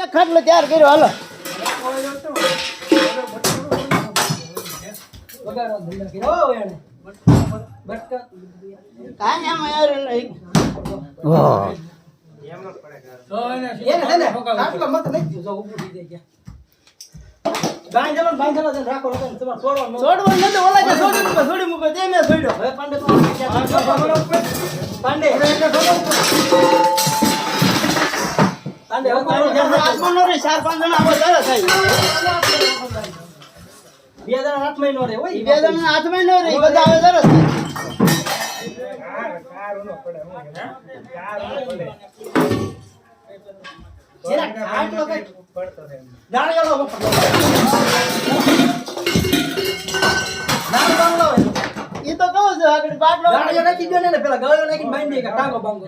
એક ખાટલો તૈયાર કર્યો હાલો કાંઈ આમાં યાર નહીં છોડી મૂકો તે મેં છોડ્યો હવે પાંડે પાંડે ચાર પાંચ જણા આવો થાય 2 જણા હાથમાં નો રે 2 જણા હાથમાં નો રે બધા આવે સરસ એ તો કહું છું આગળ બાટલો નાખી દો ને પેલા ગળો નાખીને બાંધી ટાંગો બાંગો